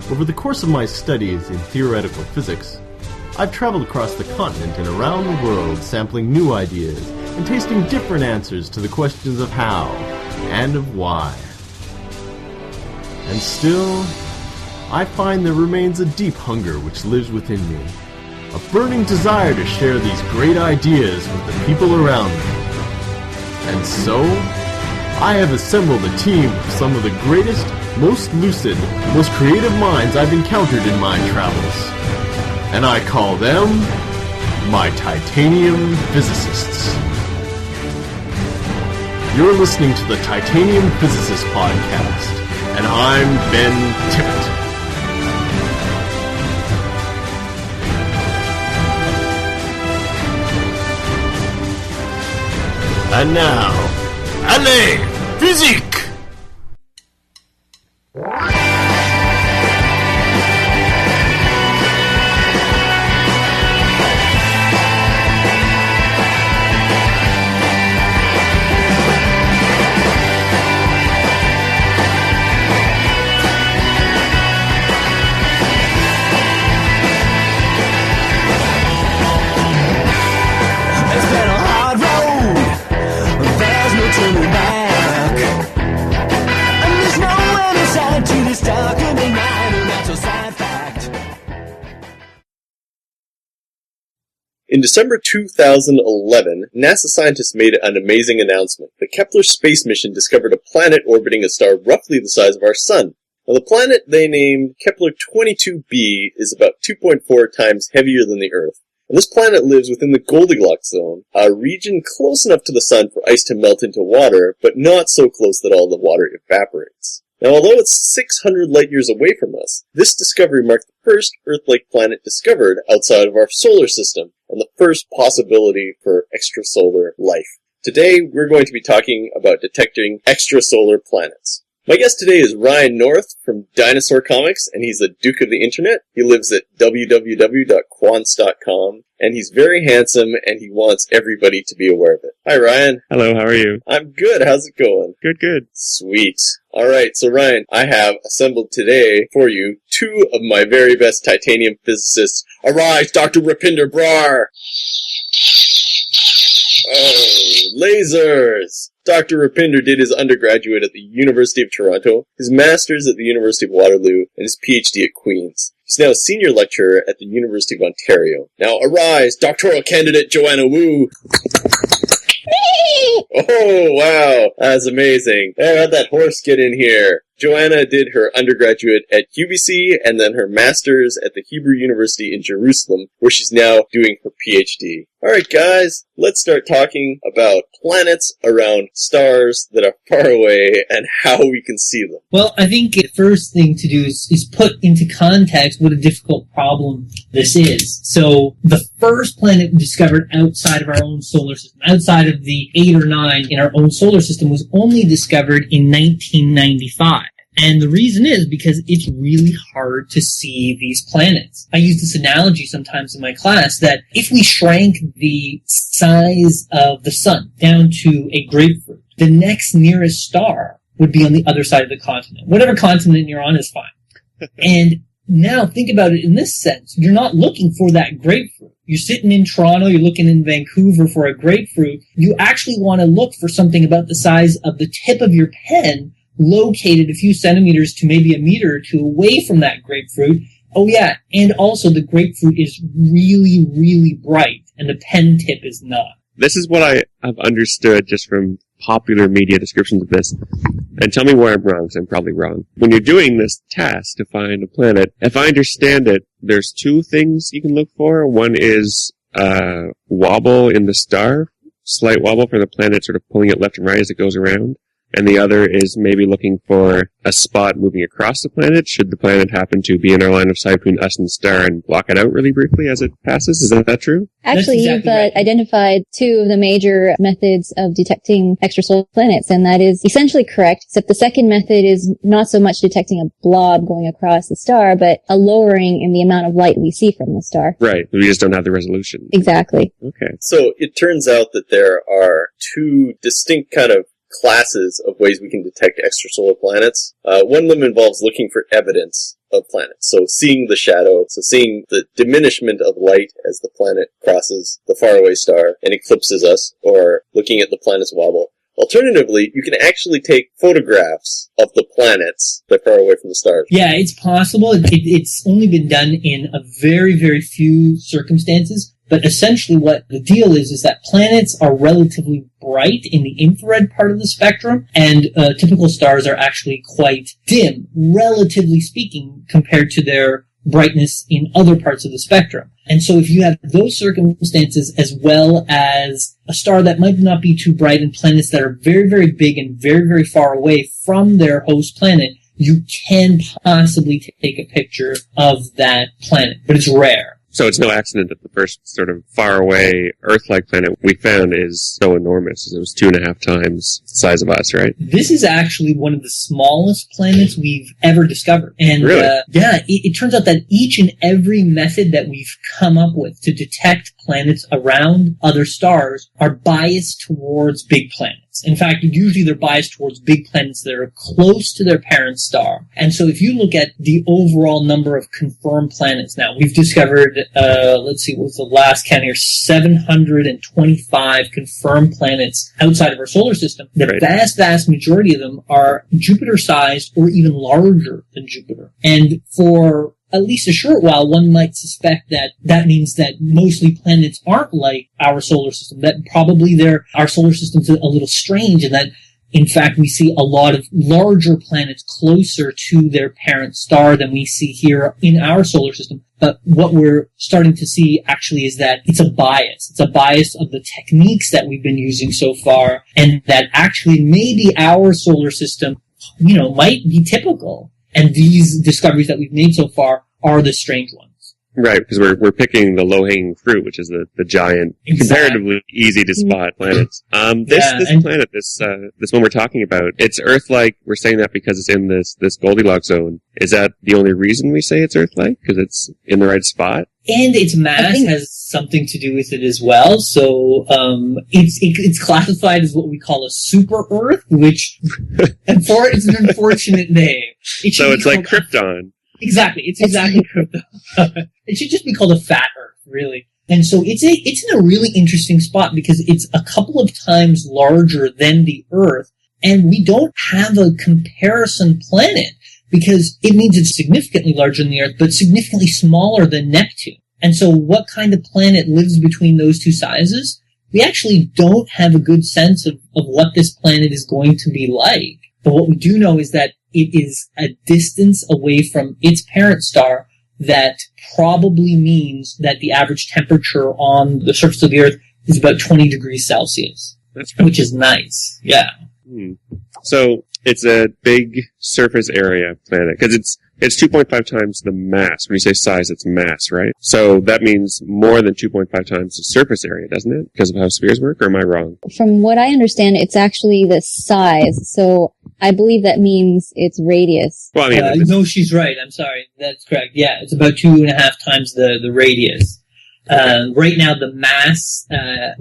Over the course of my studies in theoretical physics, I've traveled across the continent and around the world sampling new ideas and tasting different answers to the questions of how and of why. And still, I find there remains a deep hunger which lives within me, a burning desire to share these great ideas with the people around me. And so, I have assembled a team of some of the greatest, most lucid, most creative minds I've encountered in my travels. And I call them my Titanium Physicists. You're listening to the Titanium Physicist Podcast, and I'm Ben Tippett. And now, allez, physique! In December 2011, NASA scientists made an amazing announcement. The Kepler space mission discovered a planet orbiting a star roughly the size of our Sun. Now, the planet they named Kepler-22b is about 2.4 times heavier than the Earth. And this planet lives within the Goldilocks zone, a region close enough to the Sun for ice to melt into water, but not so close that all the water evaporates. Now, although it's 600 light-years away from us, this discovery marked the first Earth-like planet discovered outside of our solar system, and the first possibility for extrasolar life. Today, we're going to be talking about detecting extrasolar planets. My guest today is Ryan North from Dinosaur Comics, and he's the Duke of the Internet. He lives at www.quants.com, and he's very handsome, and he wants everybody to be aware of it. Hi, Ryan. Hello, how are you? I'm good. How's it going? Good. Sweet. All right, so Ryan, I have assembled today for you two of my very best titanium physicists. Arise, Dr. Rupinder Brar! Oh, lasers! Dr. Rupinder did his undergraduate at the University of Toronto, his master's at the University of Waterloo, and his PhD at Queen's. He's now a senior lecturer at the University of Ontario. Now arise, doctoral candidate Joanna Wu! Oh, wow. That's amazing. Hey, how'd that horse get in here? Joanna did her undergraduate at UBC and then her master's at the Hebrew University in Jerusalem, where she's now doing her PhD. Alright guys, let's start talking about planets around stars that are far away and how we can see them. Well, I think the first thing to do is put into context what a difficult problem this is. So, the first planet discovered outside of our own solar system, outside of the 8 or 9 in our own solar system, was only discovered in 1995. And the reason is because it's really hard to see these planets. I use this analogy sometimes in my class that if we shrank the size of the sun down to a grapefruit, the next nearest star would be on the other side of the continent. Whatever continent you're on is fine. And now think about it in this sense. You're not looking for that grapefruit. You're sitting in Toronto, you're looking in Vancouver for a grapefruit. You actually want to look for something about the size of the tip of your pen, located a few centimeters to maybe a meter or two away from that grapefruit. Oh yeah, and also the grapefruit is really, really bright, and the pen tip is not. This is what I have understood just from popular media descriptions of this. And tell me where I'm wrong, because I'm probably wrong. When you're doing this task to find a planet, if I understand it, there's two things you can look for. One is wobble in the star, slight wobble for the planet, sort of pulling it left and right as it goes around. And the other is maybe looking for a spot moving across the planet, should the planet happen to be in our line of sight between us and the star, and block it out really briefly as it passes. Is that true? Actually, exactly you've right. identified two of the major methods of detecting extrasolar planets, and that is essentially correct, except the second method is not so much detecting a blob going across the star, but a lowering in the amount of light we see from the star. Right. We just don't have the resolution. Exactly. Okay. So it turns out that there are two distinct kind of classes of ways we can detect extrasolar planets. One of them involves looking for evidence of planets. So seeing the shadow, so seeing the diminishment of light as the planet crosses the faraway star and eclipses us, or looking at the planet's wobble. Alternatively, you can actually take photographs of the planets that are far away from the stars. Yeah, it's possible. It's only been done in a very, very few circumstances. But essentially what the deal is that planets are relatively bright in the infrared part of the spectrum, and typical stars are actually quite dim, relatively speaking, compared to their brightness in other parts of the spectrum. And so if you have those circumstances, as well as a star that might not be too bright and planets that are very, very big and very, very far away from their host planet, you can possibly take a picture of that planet, but it's rare. So it's no accident that the first sort of faraway Earth-like planet we found is so enormous. It was 2.5 times the size of us, right? This is actually one of the smallest planets we've ever discovered. And really? It turns out that each and every method that we've come up with to detect planets around other stars are biased towards big planets. In fact, usually they're biased towards big planets that are close to their parent star. And so if you look at the overall number of confirmed planets now, we've discovered, let's see, what was the last count here? 725 confirmed planets outside of our solar system. The vast majority of them are Jupiter-sized or even larger than Jupiter. And for at least a short while, one might suspect that that means that mostly planets aren't like our solar system, that probably our solar system's a little strange, and that, in fact, we see a lot of larger planets closer to their parent star than we see here in our solar system. But what we're starting to see actually is that it's a bias. It's a bias of the techniques that we've been using so far, and that actually maybe our solar system, might be typical. And these discoveries that we've made so far are the strange ones. Right, because we're picking the low-hanging fruit, which is the giant, comparatively easy to spot planets. This planet, this one we're talking about, it's Earth-like. We're saying that because it's in this Goldilocks zone. Is that the only reason we say it's Earth-like? Because it's in the right spot? And its mass has something to do with it as well. So, it's classified as what we call a super Earth, which, it's an unfortunate name. So it's like Krypton. Exactly. It's exactly Krypton. It should just be called a fat Earth, really. And so it's in a really interesting spot because it's a couple of times larger than the Earth, and we don't have a comparison planet because it means it's significantly larger than the Earth, but significantly smaller than Neptune. And so what kind of planet lives between those two sizes? We actually don't have a good sense of what this planet is going to be like. But what we do know is that it is a distance away from its parent star that probably means that the average temperature on the surface of the Earth is about 20 degrees Celsius, which is nice. Yeah. So it's a big surface area planet because it's 2.5 times the mass. When you say size, it's mass, right? So that means more than 2.5 times the surface area, doesn't it? Because of how spheres work, or am I wrong? From what I understand, it's actually the size. So I believe that means its radius. Well, I mean, no, she's right. I'm sorry. That's correct. Yeah, it's about 2.5 times the radius. Right now, the mass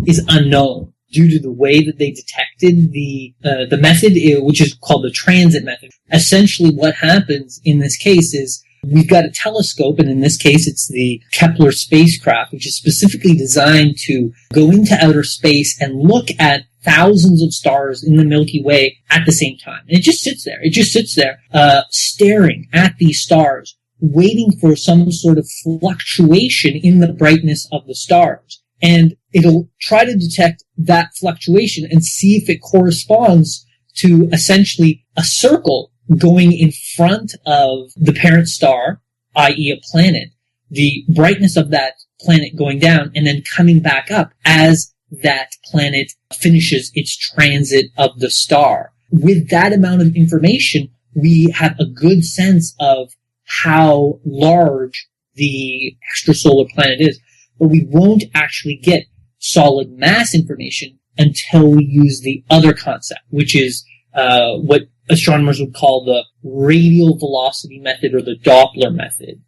is unknown due to the way that they detected the method, which is called the transit method. Essentially, what happens in this case is we've got a telescope, and in this case, it's the Kepler spacecraft, which is specifically designed to go into outer space and look at thousands of stars in the Milky Way at the same time. And it just sits there. It just sits there, staring at these stars, waiting for some sort of fluctuation in the brightness of the stars. And it'll try to detect that fluctuation and see if it corresponds to essentially a circle going in front of the parent star, i.e. a planet, the brightness of that planet going down and then coming back up as that planet finishes its transit of the star. With that amount of information, we have a good sense of how large the extrasolar planet is. But we won't actually get solid mass information until we use the other concept, which is what astronomers would call the radial velocity method or the Doppler method.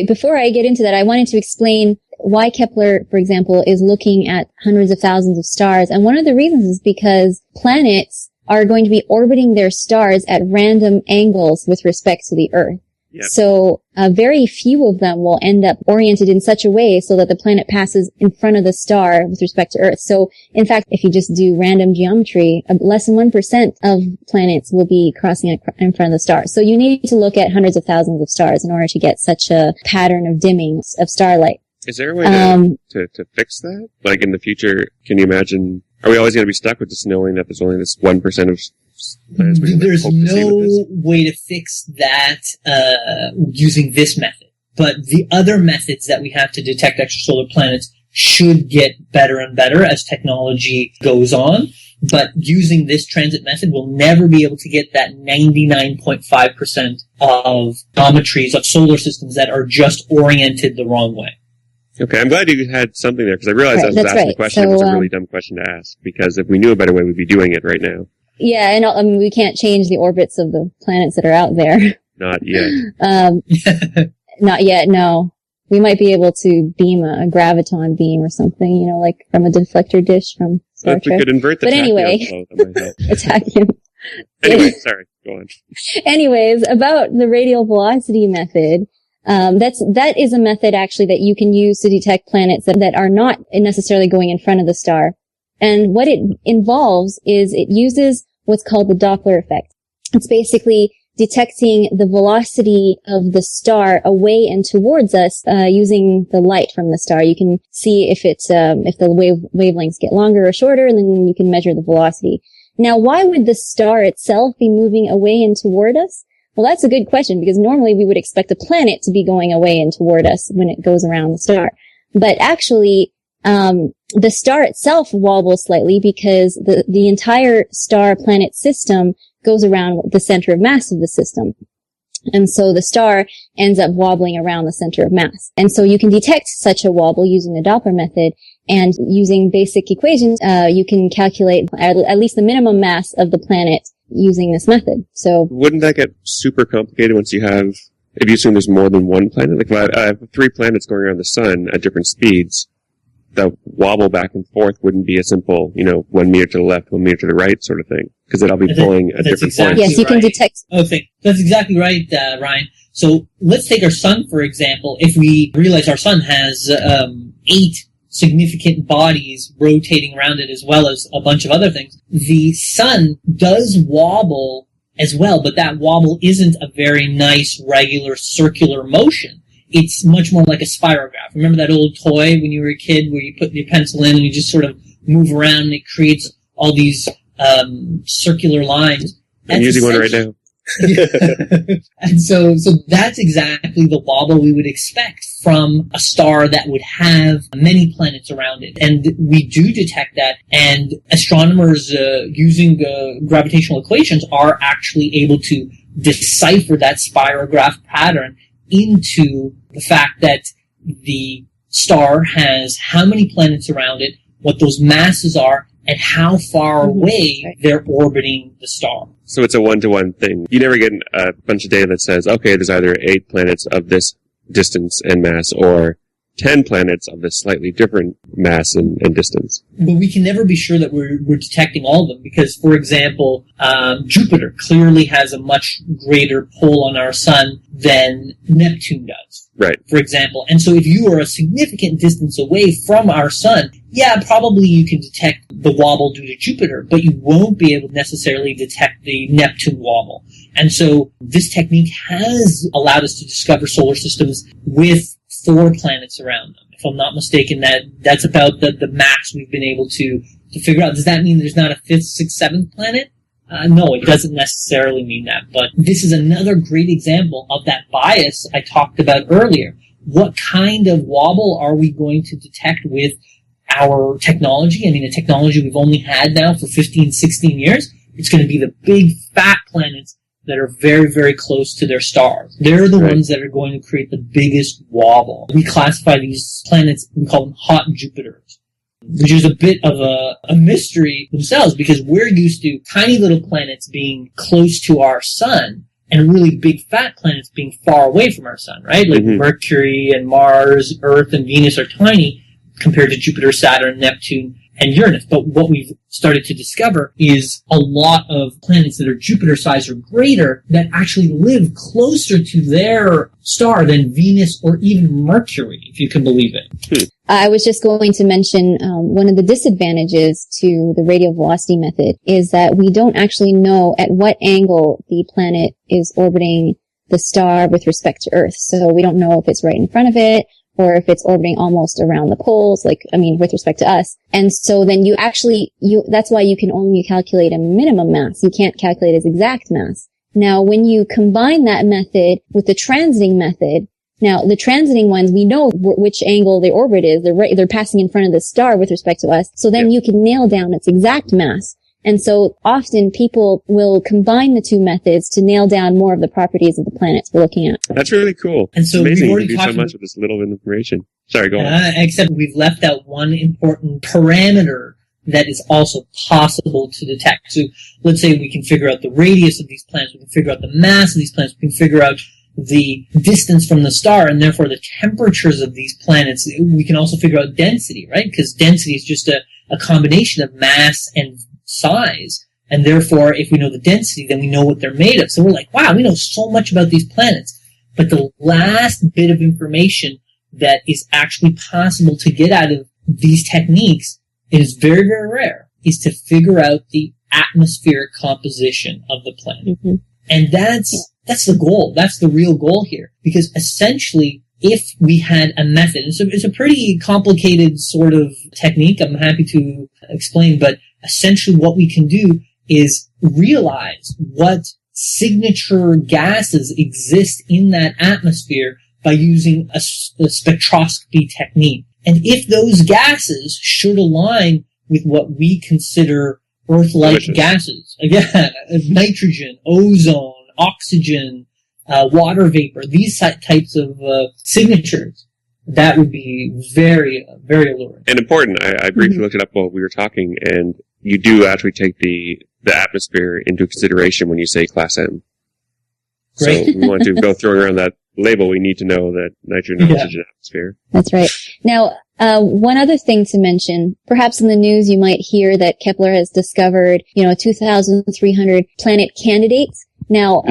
Before I get into that, I wanted to explain why Kepler, for example, is looking at hundreds of thousands of stars. And one of the reasons is because planets are going to be orbiting their stars at random angles with respect to the Earth. Yep. So very few of them will end up oriented in such a way so that the planet passes in front of the star with respect to Earth. So, in fact, if you just do random geometry, less than 1% of planets will be crossing in front of the star. So you need to look at hundreds of thousands of stars in order to get such a pattern of dimming of starlight. Is there a way to fix that? Like in the future, can you imagine, are we always going to be stuck with just knowing that there's only this 1% of planets we There's hope to see with this? no way to fix that using this method. But the other methods that we have to detect extrasolar planets should get better and better as technology goes on. But using this transit method, we'll never be able to get that 99.5% of geometries of solar systems that are just oriented the wrong way. Okay, I'm glad you had something there, because I realized I was asking a question. So, it was a really dumb question to ask, because if we knew a better way, we'd be doing it right now. Yeah, and I mean, we can't change the orbits of the planets that are out there. Not yet. Not yet, no. We might be able to beam a graviton beam or something, you know, like from a deflector dish from Star If Trek. we could invert the But anyway, flow, that might help. tachyon. Anyway, sorry, go on. Anyways, about the radial velocity method, that is a method actually that you can use to detect planets that are not necessarily going in front of the star. And what it involves is it uses what's called the Doppler effect. It's basically detecting the velocity of the star away and towards us, using the light from the star. You can see if it's, if the wavelengths get longer or shorter, and then you can measure the velocity. Now, why would the star itself be moving away and toward us? Well, that's a good question, because normally we would expect a planet to be going away and toward us when it goes around the star. But actually, the star itself wobbles slightly because the entire star-planet system goes around the center of mass of the system. And so the star ends up wobbling around the center of mass. And so you can detect such a wobble using the Doppler method, and using basic equations, you can calculate at least the minimum mass of the planet using this method. So Wouldn't that get super complicated once you have, if you assume there's more than one planet? Like if I have 3 planets going around the sun at different speeds, the wobble back and forth wouldn't be a simple, 1 meter to the left, 1 meter to the right sort of thing, because it'll be pulling at different exactly points. yes, you can right. detect. Okay, that's exactly right, Ryan. So let's take our sun, for example. If we realize our sun has 8 significant bodies rotating around it, as well as a bunch of other things, the sun does wobble as well, but that wobble isn't a very nice, regular, circular motion. It's much more like a spirograph. Remember that old toy when you were a kid where you put your pencil in and you just sort of move around and it creates all these circular lines? I'm using one right now. And so that's exactly the wobble we would expect from a star that would have many planets around it. And we do detect that, and astronomers using gravitational equations are actually able to decipher that spirograph pattern into the fact that the star has how many planets around it, what those masses are, and how far away they're orbiting the star. So it's a one-to-one thing. You never get a bunch of data that says, okay, there's either 8 planets of this distance and mass, or 10 planets of this slightly different mass and distance. But we can never be sure that we're detecting all of them, because, for example, Jupiter clearly has a much greater pull on our sun than Neptune does. Right. For example. And so if you are a significant distance away from our sun, yeah, probably you can detect the wobble due to Jupiter, but you won't be able to necessarily detect the Neptune wobble. And so this technique has allowed us to discover solar systems with 4 planets around them. If I'm not mistaken, that's about the max we've been able to figure out. Does that mean there's not a 5th, 6th, 7th planet? No, it doesn't necessarily mean that. But this is another great example of that bias I talked about earlier. What kind of wobble are we going to detect with our technology? I mean, a technology we've only had now for 15, 16 years. It's going to be the big, fat planets that are very, very close to their stars. They're the ones that are going to create the biggest wobble. We classify these planets, we call them hot Jupiters, which is a bit of a mystery themselves, because we're used to tiny little planets being close to our sun and really big fat planets being far away from our sun, right? Like Mercury and Mars, Earth and Venus are tiny compared to Jupiter, Saturn, Neptune, and Uranus. But what we've started to discover is a lot of planets that are Jupiter-sized or greater that actually live closer to their star than Venus or even Mercury, if you can believe it. I was just going to mention one of the disadvantages to the radial velocity method is that we don't actually know at what angle the planet is orbiting the star with respect to Earth. So we don't know if it's right in front of it or if it's orbiting almost around the poles, with respect to us. And so then that's why you can only calculate a minimum mass. You can't calculate its exact mass. Now, when you combine that method with the transiting method, now the transiting ones, we know which angle the orbit is. They're passing in front of the star with respect to us. So then you can nail down its exact mass. And so often people will combine the two methods to nail down more of the properties of the planets we're looking at. That's really cool. And so it's amazing we've you can do so much with this little information. Sorry, go on. Except we've left out one important parameter that is also possible to detect. So let's say we can figure out the radius of these planets, we can figure out the mass of these planets, we can figure out the distance from the star, and therefore the temperatures of these planets. We can also figure out density, right? Because density is just a combination of mass and size. And therefore, if we know the density, then we know what they're made of. So we're like, wow, we know so much about these planets. But the last bit of information that is actually possible to get out of these techniques, it is very, very rare, is to figure out the atmospheric composition of the planet. Mm-hmm. And that's the goal. That's the real goal here. Because essentially, if we had a method, and so it's a pretty complicated sort of technique, I'm happy to explain, but essentially what we can do is realize what signature gases exist in that atmosphere by using a spectroscopy technique. And if those gases should align with what we consider Earth-like gases, again, nitrogen, ozone, oxygen, water vapor, these types of signatures, that would be very, very alluring. And important, I briefly looked it up while we were talking, and you do actually take the atmosphere into consideration when you say Class M. Great. So we want to go throwing around that label, we need to know that nitrogen, oxygen, atmosphere. That's right. Now, one other thing to mention, perhaps in the news you might hear that Kepler has discovered, 2,300 planet candidates. Now,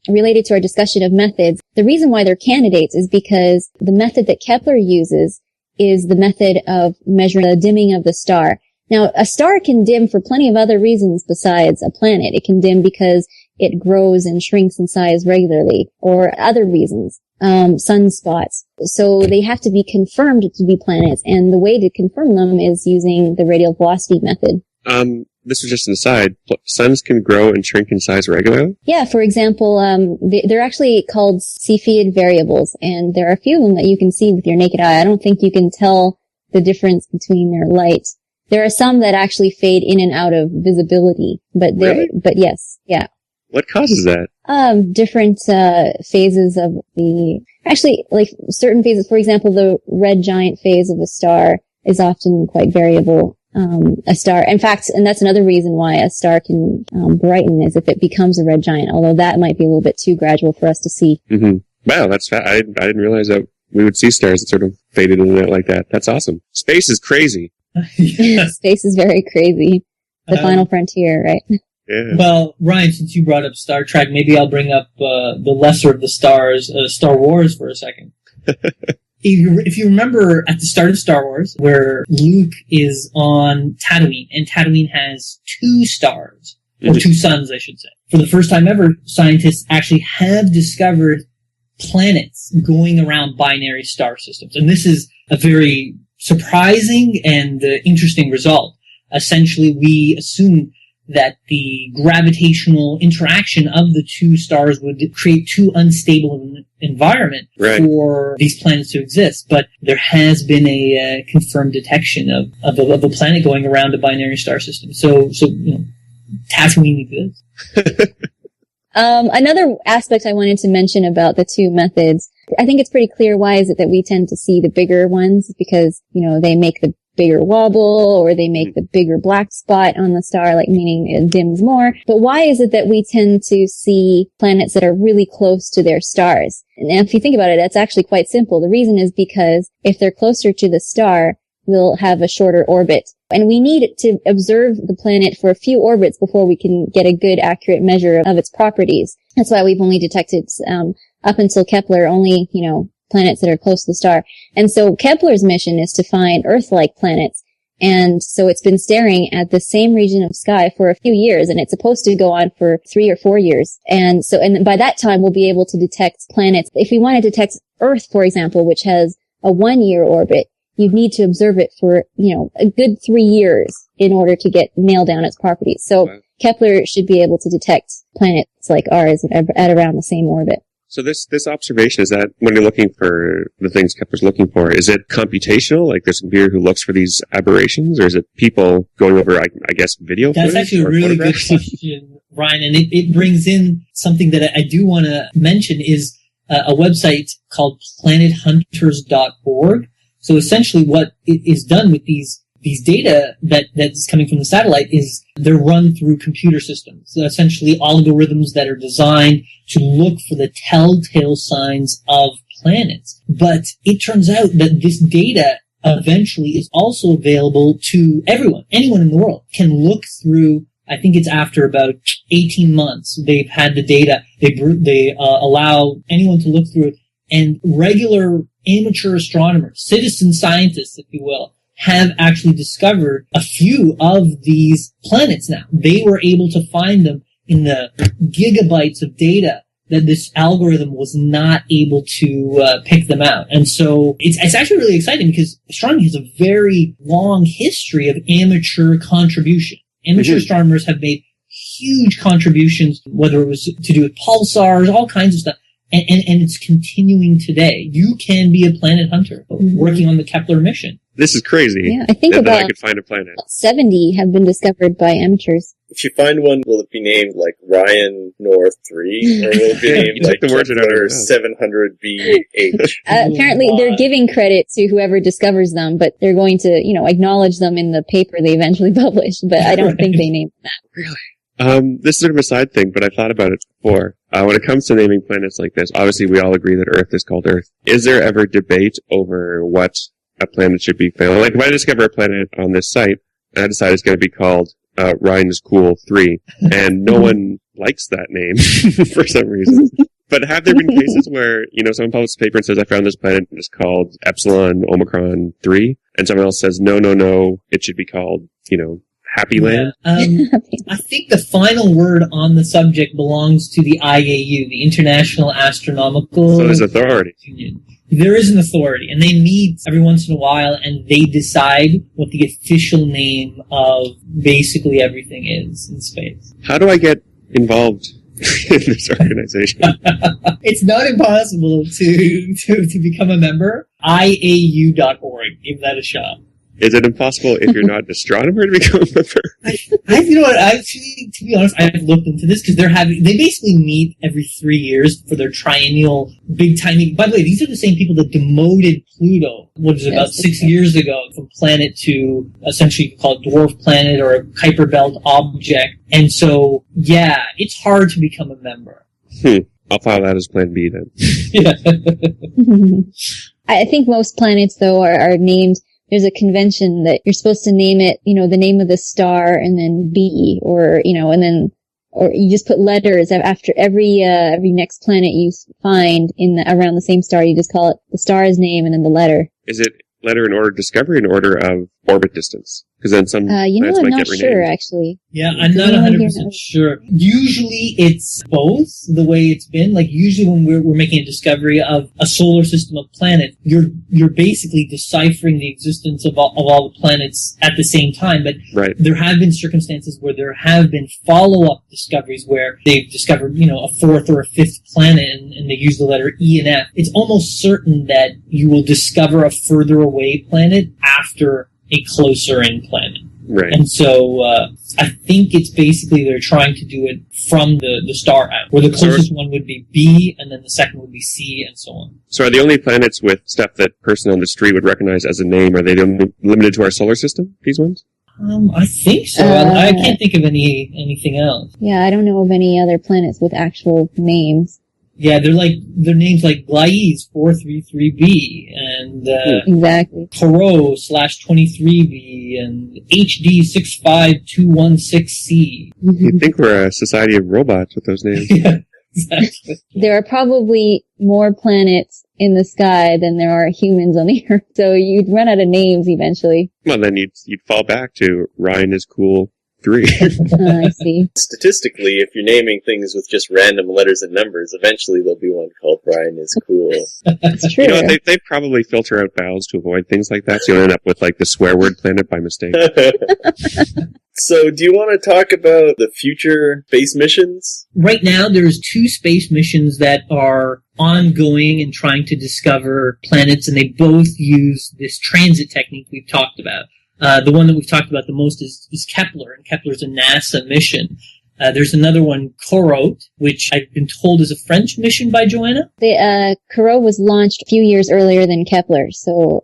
related to our discussion of methods, the reason why they're candidates is because the method that Kepler uses is the method of measuring the dimming of the star. Now, a star can dim for plenty of other reasons besides a planet. It can dim because it grows and shrinks in size regularly, or other reasons, sunspots. So they have to be confirmed to be planets, and the way to confirm them is using the radial velocity method. This was just an aside. Suns can grow and shrink in size regularly? Yeah, for example, they're actually called Cepheid variables, and there are a few of them that you can see with your naked eye. I don't think you can tell the difference between their light. There are some that actually fade in and out of visibility, but yes, yeah. What causes that? Different phases of certain phases. For example, the red giant phase of a star is often quite variable. A star, in fact, and that's another reason why a star can brighten is if it becomes a red giant, although that might be a little bit too gradual for us to see. Mm-hmm. Wow, that's I didn't realize that we would see stars that sort of faded in and out like that. That's awesome. Space is crazy. Yeah. Space is very crazy. The final frontier, right? Yeah. Well, Ryan, since you brought up Star Trek, maybe I'll bring up the lesser of the stars, Star Wars, for a second. If you remember at the start of Star Wars, where Luke is on Tatooine, and Tatooine has 2 stars, or 2 suns, I should say. For the first time ever, scientists actually have discovered planets going around binary star systems. And this is a very surprising and interesting result. Essentially, we assume that the gravitational interaction of the 2 stars would create too unstable an environment for these planets to exist. But there has been a confirmed detection of a planet going around a binary star system. So Tatooine exists. Another aspect I wanted to mention about the 2 methods, I think it's pretty clear why is it that we tend to see the bigger ones, because, they make the bigger wobble, or they make the bigger black spot on the star, meaning it dims more. But why is it that we tend to see planets that are really close to their stars? And if you think about it, that's actually quite simple. The reason is because if they're closer to the star, will have a shorter orbit. And we need to observe the planet for a few orbits before we can get a good, accurate measure of its properties. That's why we've only detected, up until Kepler, only, planets that are close to the star. And so Kepler's mission is to find Earth-like planets. And so it's been staring at the same region of sky for a few years, and it's supposed to go on for 3 or 4 years. And by that time, we'll be able to detect planets. If we want to detect Earth, for example, which has a 1-year orbit, you'd need to observe it for, a good 3 years in order to nail down its properties. So Kepler should be able to detect planets like ours at around the same orbit. So this observation, is that when you're looking for the things Kepler's looking for, is it computational? Like there's a computer who looks for these aberrations, or is it people going over, I guess, video footage? That's actually a really good question, Ryan, and it brings in something that I do want to mention is a website called planethunters.org. So essentially what is done with these data that's coming from the satellite is they're run through computer systems. So essentially algorithms that are designed to look for the telltale signs of planets. But it turns out that this data eventually is also available to everyone. Anyone in the world can look through. I think it's after about 18 months they've had the data. They allow anyone to look through it, and regular amateur astronomers, citizen scientists, if you will, have actually discovered a few of these planets now. They were able to find them in the gigabytes of data that this algorithm was not able to pick them out. And so it's actually really exciting because astronomy has a very long history of amateur contribution. Amateur astronomers have made huge contributions, whether it was to do with pulsars, all kinds of stuff. And it's continuing today. You can be a planet hunter working on the Kepler mission. This is crazy. Yeah, I think that I could find a planet. 70 have been discovered by amateurs. If you find one, will it be named like Ryan North 3? Or will it be named like Kepler 700BH? Apparently they're giving credit to whoever discovers them, but they're going to, acknowledge them in the paper they eventually publish, but I don't think they named that. Really? This is sort of a side thing, but I've thought about it before. When it comes to naming planets like this, obviously we all agree that Earth is called Earth. Is there ever debate over what a planet should be found? Like if I discover a planet on this site, and I decide it's going to be called Ryan is Cool 3, and no one likes that name for some reason. But have there been cases where, someone publishes a paper and says, I found this planet and it's called Epsilon Omicron 3, and someone else says, no, it should be called, Happy Land? I think the final word on the subject belongs to the IAU, the International Astronomical So there's authority. Union. There is an authority, and they meet every once in a while, and they decide what the official name of basically everything is in space. How do I get involved in this organization? It's not impossible to become a member. IAU.org. Give that a shot. Is it impossible if you're not an astronomer to become a member? You know what? Actually, to be honest, I've looked into this because they basically meet every 3 years for their triennial big time meeting. By the way, these are the same people that demoted Pluto, about 6 years ago, from planet to essentially called dwarf planet or a Kuiper Belt object. And so, yeah, it's hard to become a member. I'll file that as Plan B then. Yeah. I think most planets, though, are named. There's a convention that you're supposed to name it, the name of the star and then B, or you just put letters after every next planet you find around the same star. You just call it the star's name and then the letter. Is it letter in order of discovery, in order of orbit distance? Because then some planets I'm might not get renamed. sure, actually. Yeah, I'm not 100% sure. Usually it's both, the way it's been. Like, usually when we're making a discovery of a solar system of planets, you're basically deciphering the existence of all the planets at the same time. But there have been circumstances where there have been follow-up discoveries where they've discovered, a fourth or a fifth planet and they use the letter E and F. It's almost certain that you will discover a further away planet after a closer in planet. Right. And so I think it's basically they're trying to do it from the star out, where the closest one would be B, and then the second would be C, and so on. So are the only planets with stuff that person on the street would recognize as a name, are they limited to our solar system, these ones? I think so. I can't think of anything else. Yeah, I don't know of any other planets with actual names. Yeah, they're names like Gliese 433b, and Exactly. Koro /23B and HD65216C. You'd think we're a society of robots with those names. Yeah, exactly. There are probably more planets in the sky than there are humans on the Earth, so you'd run out of names eventually. Well, then you'd fall back to Ryan is cool 3. I see. Statistically, if you're naming things with just random letters and numbers, eventually there'll be one called Brian is Cool. It's true. You know what? They probably filter out vowels to avoid things like that, so you'll end up with like the swear word planet by mistake. So, do you want to talk about the future space missions? Right now, there's 2 space missions that are ongoing and trying to discover planets, and they both use this transit technique we've talked about. The one that we've talked about the most is Kepler, and Kepler's a NASA mission. There's another one, Corot, which I've been told is a French mission by Joanna. Corot was launched a few years earlier than Kepler, so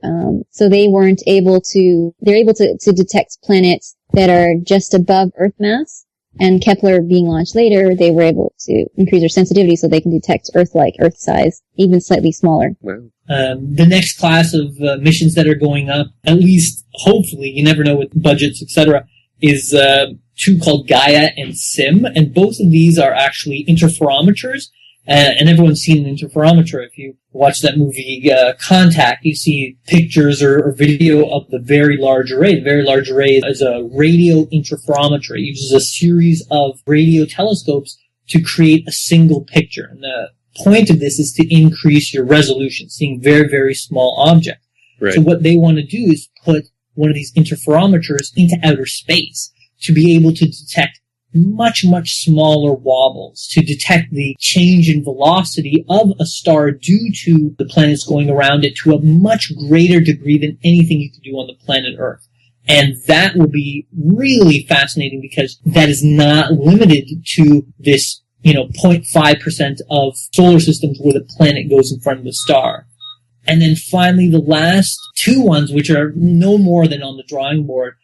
they weren't able to, they're able to detect planets that are just above Earth mass, and Kepler being launched later, they were able to increase their sensitivity so they can detect Earth-like, Earth size, even slightly smaller. Wow. The next class of missions that are going up, at least hopefully, you never know with budgets, etc., is 2 called Gaia and Sim, and both of these are actually interferometers, and everyone's seen an interferometer. If you watch that movie Contact, you see pictures or video of the Very Large Array. The Very Large Array is a radio interferometer. It uses a series of radio telescopes to create a single picture, and the point of this is to increase your resolution, seeing very, very small objects. Right. So what they want to do is put one of these interferometers into outer space to be able to detect much, much smaller wobbles, to detect the change in velocity of a star due to the planets going around it to a much greater degree than anything you could do on the planet Earth. And that will be really fascinating because that is not limited to this 0.5% of solar systems where the planet goes in front of the star. And then finally, the last 2 ones, which are no more than on the drawing board,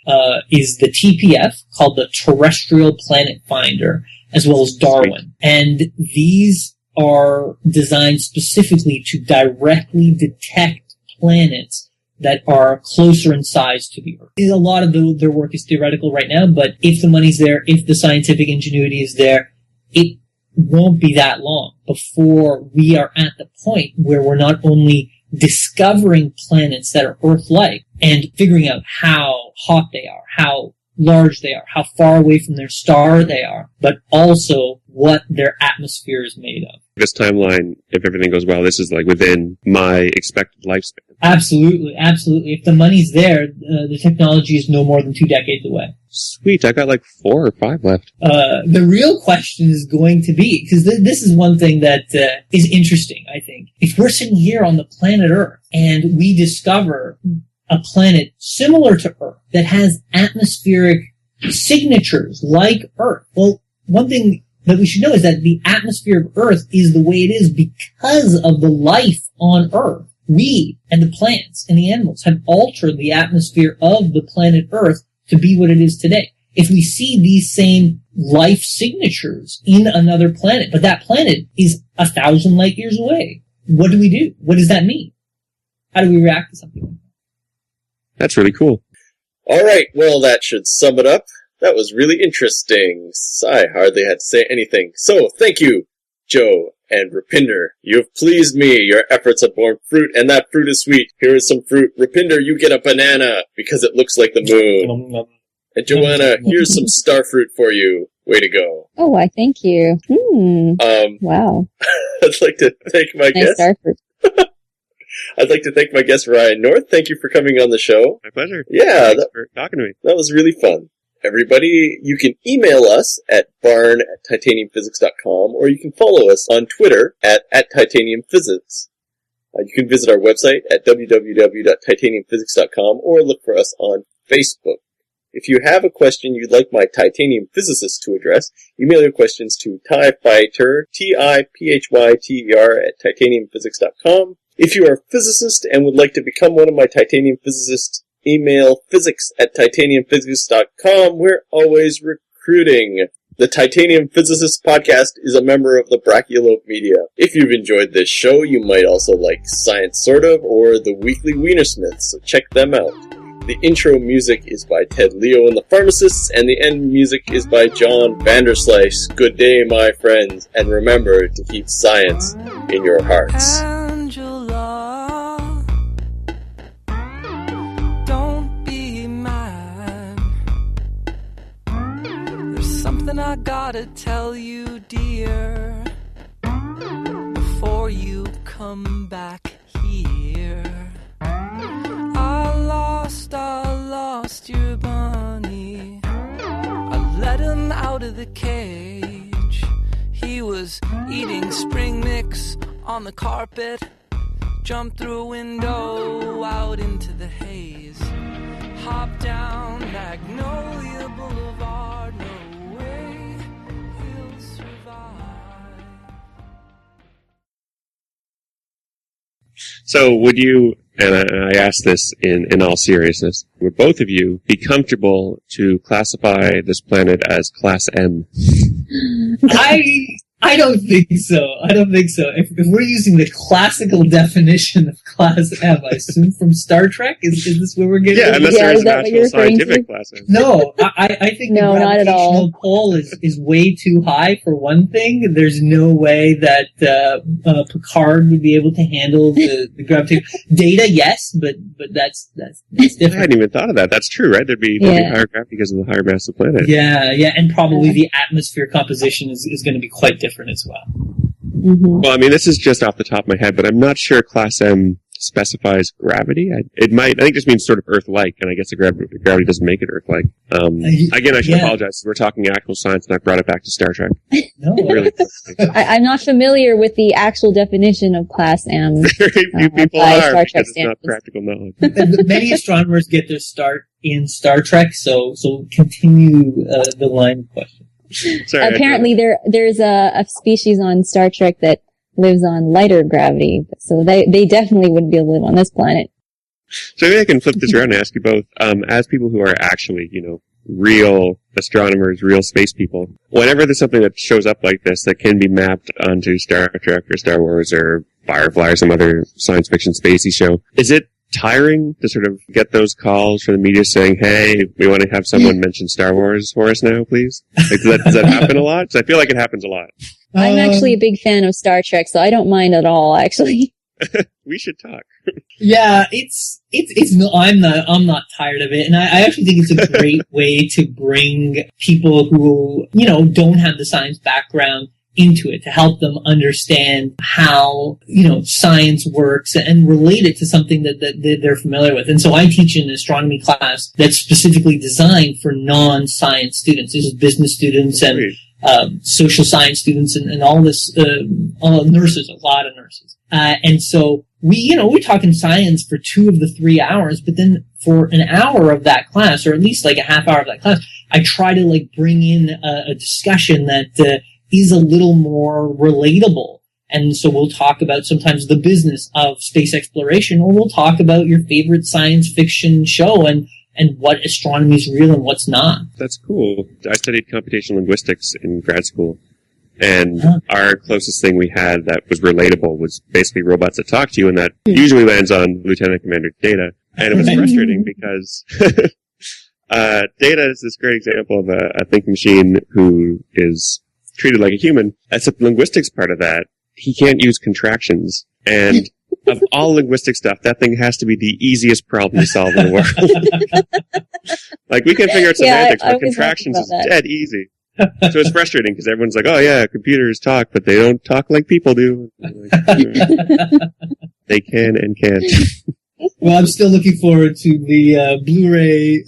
is the TPF, called the Terrestrial Planet Finder, as well as Darwin. And these are designed specifically to directly detect planets that are closer in size to the Earth. A lot of their work is theoretical right now, but if the money's there, if the scientific ingenuity is there, it won't be that long before we are at the point where we're not only discovering planets that are Earth-like and figuring out how hot they are, how large they are, how far away from their star they are, but also what their atmosphere is made of. This timeline, if everything goes well, this is like within my expected lifespan. Absolutely, absolutely. If the money's there, the technology is no more than 2 decades away. Sweet, I got like 4 or 5 left. The real question is going to be, because this is one thing that is interesting, I think. If we're sitting here on the planet Earth and we discover a planet similar to Earth that has atmospheric signatures like Earth, well, one thing that we should know is that the atmosphere of Earth is the way it is because of the life on Earth. We and the plants and the animals have altered the atmosphere of the planet Earth to be what it is today. If we see these same life signatures in another planet, but that planet is 1,000 light years away, what do we do? What does that mean? How do we react to something like that? That's really cool. Alright, well that should sum it up. That was really interesting. I hardly had to say anything. So, thank you, Joe and Rupinder. You have pleased me. Your efforts have borne fruit, and that fruit is sweet. Here is some fruit. Rupinder, you get a banana, because it looks like the moon. And Joanna, here's some star fruit for you. Way to go. Oh, why, thank you. Wow. I'd like to thank my Nice guest. star fruit. I'd like to thank my guest, Ryan North. Thank you for coming on the show. My pleasure. Yeah, Thanks for talking to me. that was really fun. Everybody, you can email us at barn@titaniumphysics.com, or you can follow us on Twitter at titaniumphysics. You can visit our website at www.titaniumphysics.com, or look for us on Facebook. If you have a question you'd like my titanium physicist to address, email your questions to tiphyter, T-I-P-H-Y-T-E-R at titaniumphysics.com. If you are a physicist and would like to become one of my titanium physicists, email physics@titaniumphysics.com. We're always recruiting. The Titanium Physicists podcast is a member of the Brachiope Media. If you've enjoyed this show, you might also like Science Sort of or the Weekly Wienersmiths, so check them out. The intro music is by Ted Leo and the Pharmacists, and the end music is by John Vanderslice. Good day, my friends, and remember to keep science in your hearts. Angela, don't be mad. There's something I gotta tell you, dear, before you come back here. I lost your bunny. I let him out of the cage. He was eating spring mix on the carpet. Jumped through a window out into the haze. Hopped down Magnolia Boulevard. No way he'll survive. So would you, and I ask this in all seriousness, would both of you be comfortable to classify this planet as Class M? I don't think so. If we're using the classical definition of Class M, I assume from Star Trek, is this where we're getting? Yeah, unless there's an actual scientific class M. No, I think No, the not at all. gravitational pull is way too high for one thing. There's no way that Picard would be able to handle the gravitational Data. Yes, but that's I different. hadn't even thought of that. That's true, right? There'd be higher gravity because of the higher mass of the planet. Yeah, and probably the atmosphere composition is going to be quite different as well. Mm-hmm. Well, I mean, this is just off the top of my head, but I'm not sure Class M specifies gravity. I think it just means sort of Earth-like, and I guess the gravity doesn't make it Earth-like. Again, I should apologize. We're talking actual science, and I brought it back to Star Trek. No, Really. I'm not familiar with the actual definition of Class M. Very few people by are, Star Trek because it's not standards. practical knowledge. And many astronomers get their start in Star Trek, so continue the line of question. Sorry, Apparently, there's a species on Star Trek that lives on lighter gravity, so they definitely wouldn't be able to live on this planet. So maybe I can flip this around and ask you both, as people who are actually, real astronomers, real space people, whenever there's something that shows up like this that can be mapped onto Star Trek or Star Wars or Firefly or some other science fiction spacey show, is it tiring to sort of get those calls from the media saying, hey, we want to have someone mention Star Wars for us now, please? Like, does that happen a lot? 'Cause I feel like it happens a lot. I'm actually a big fan of Star Trek, so I don't mind at all, actually. We should talk. Yeah, it's I'm not tired of it, and I actually think it's a great way to bring people who, don't have the science background into it, to help them understand how, science works and relate it to something that they're familiar with. And so I teach an astronomy class that's specifically designed for non-science students. This is business students and social science students and all this, all nurses, a lot of nurses. And so we're talking science for 2 of the 3 hours, but then for an hour of that class, or at least like a half hour of that class, I try to bring in a discussion that, is a little more relatable. And so we'll talk about sometimes the business of space exploration, or we'll talk about your favorite science fiction show and what astronomy is real and what's not. That's cool. I studied computational linguistics in grad school, and our closest thing we had that was relatable was basically robots that talk to you, and that usually lands on Lieutenant Commander Data. And it was frustrating because Data is this great example of a thinking machine who is treated like a human. Except the linguistics part of that, he can't use contractions. And of all linguistic stuff, that thing has to be the easiest problem to solve in the world. Like, we can figure out semantics, but contractions is dead easy. So it's frustrating because everyone's like, oh yeah, computers talk, but they don't talk like people do. They can and can't. Well, I'm still looking forward to the Blu-ray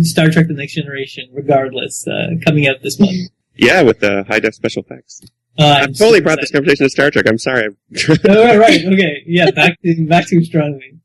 Star Trek The Next Generation, regardless, coming out this month. Yeah, with the high-def special effects. I've totally brought this conversation to Star Trek. I'm sorry. Oh, right. Okay. Yeah. Back to astronomy.